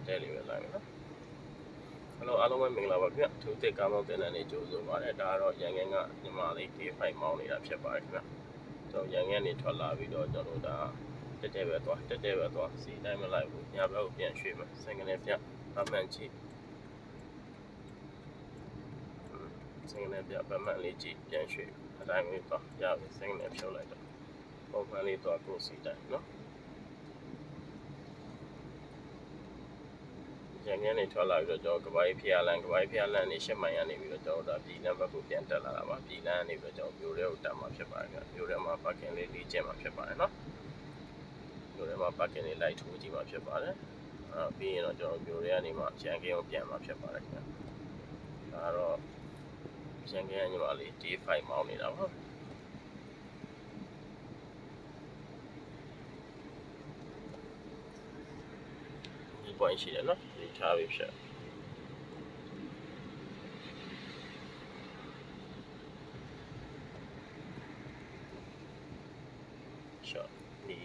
တက်လေးပဲလိုက်မယ်နော်Hello အားလုံးပဲမင်္ဂလာပါခင်ဗျသူတစ်ကားမောင်းတင်တဲ့နေ့ကြိုးဆိုပါတယ်ဒါကတော့ရန်ကုန်ကညီမလေး D5 မောင်းနေတာဖြစ်ပါတယ်ခင်ဗျကျွန်တော်ရန်ကုန်ကနေထွက်လာပြီးတော့ကျွန်တော်ဒါတက်ပဲသွားစီတိုင်းမလိုက်ဘူးညဘက်ကိုပြန်ရွှေ့မယ်စင်ကနေပြဗမှန်ကြည့်စင်ကနေပြဗမှန်လေးကြည့်ပြန်ရွှေ့အတိုင်းပဲသွားရပြီစင်ကနေဖြုတ်လိုက်တော့ပုံမှန်လေးသွားကိုစီတိုင်းနော်ရန်ကုန်နေထွက်လာပြီးတော့ကျွန်တော်ကပိုင်းဖျားလန်းနေရှစ်မိုင်ရနေပြီးတော့ကျွန်တော်ဒါပြည်လန်းဘက်ကိုပြန်တက်လာတာပါပြည်လန်းနေပြီးတော့ကျွန်တော်မြို့ထဲကိုတက်မှာဖြစ်ပါတယ်ခင်ဗျမြို့ထဲမှာ parking လေးလေးကျင်းမှာဖြစ်ပါတယ်နော်မြို့ထဲမှာ parking လေးလိုက်ထိုးကြည့်မှာဖြစ်ပါတယ်ပြီးရင်တော့ကျွန်တော်မြို့ထဲကနေမှရန်ကုန်ကိုပြန်မှာဖြစ်ပါတယ်ခင်ဗျဒါတော့ရန်ကုန်ကညီမလေး D5 မောင်းနေတာပါpoint ရှိတယ်နော်ဒီထားပြီးဖြစ်ရှော့ဒီ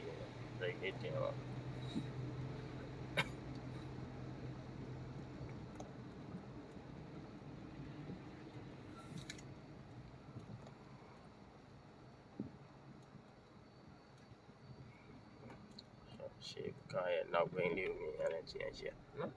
break လေးတင်အောင်ရှေ့ကားရဲ့နောက်ဘင်းလေးကိုမြင်ရတဲ့ကြည့်ရရှိရနော်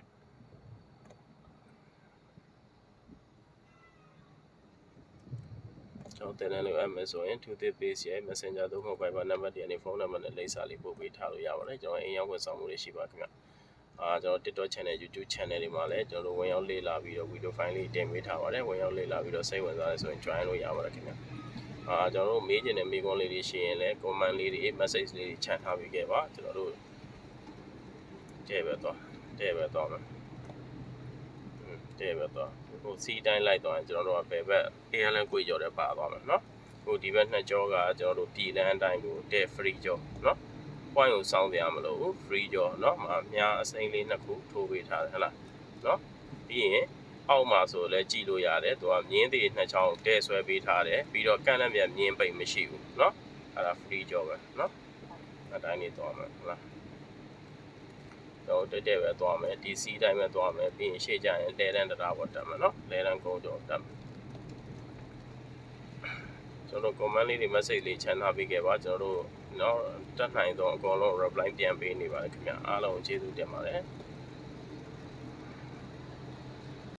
ကျွန်တော်တင်တယ်လို့အမှဆိုရင် to the base ရဲ့ messenger သို့မဟုတ် Viber နံပါတ်တွေနဲ့ဖုန်းနံပါတ်နဲ့လိပ်စာလေးပို့ပေးထားလို့ရပါတယ်ကျွန်တော်အိမ်ရောက်ဝန်ဆောင်မှုတွေရှိပါခင်ဗျကျွန်တော် TikTok channel YouTube channel တွေမှာလည်းကျွန်တော်ဝင်ရောက်လေ့လာပြီးတော့ video file လေးတင်ပေးထားပါတယ်ဝင်ရောက်လေ့လာပြီးတော့စိတ်ဝင်စားတယ်ဆိုရင် join လို့ရပါတယ်ခင်ဗျကျွန်တော်တို့မေးချင်တဲ့မေးခွန်းလေးတွေရှိရင်လည်း comment လေးတွေ message လေးတွေချန်ထားပြီးခဲ့ပါကျွန်တော်တို့တဲ့ပဲတော့မယ်ဟိုစီးတိုင်းလိုက်တော့ကျွန်တော်တို့ကဘယ်ဘက် ALN ကိုကြော်တဲ့ပါသွားမယ်နော်ဟိုဒီဘက်နှစ်ကြောကကျွန်တော်တို့ပြည်လန်းအတိုင်းကိုတဲ့ free ကြောနော် point ကိုစောင်းပြရမလို့ free ကြောနော်အများအစိမ်းလေးနှစ်ခုထိုးပေးထားတယ်ဟဲ့လားနော်ပြီးရင်အောက်မှာဆိုလည်းကြည့်လို့ရတယ်သူကမြင်းသေးနှစ်ချောင်းတဲ့ဆွဲပေးထားတယ်ပြီးတော့ကန့်လန့်ပြမြင်းပိတ်မရှိဘူးနော်အဲ့ဒါ free ကြောပဲနော်အတိုင်းလေးသွားမယ်ဟုတ်လားတော့တက်ပဲသွားမယ် DC တိုင်းပဲသွားမယ်ပြီးရင်ရှေ့ကျရင်လဲတန်းတရားပေါ်တက်မယ်နော်လဲတန်းကုန်းကျော်တက်မယ်ကျွန်တော် comment လေးတွေ message လေးချန်ထားပေးခဲ့ပါကျွန်တော်တို့เนาะတက်နိုင်တော့အကုန်လုံး reply ပြန်ပေးနေပါတယ်ခင်ဗျအားလုံးကျေးဇူးတင်ပါတယ်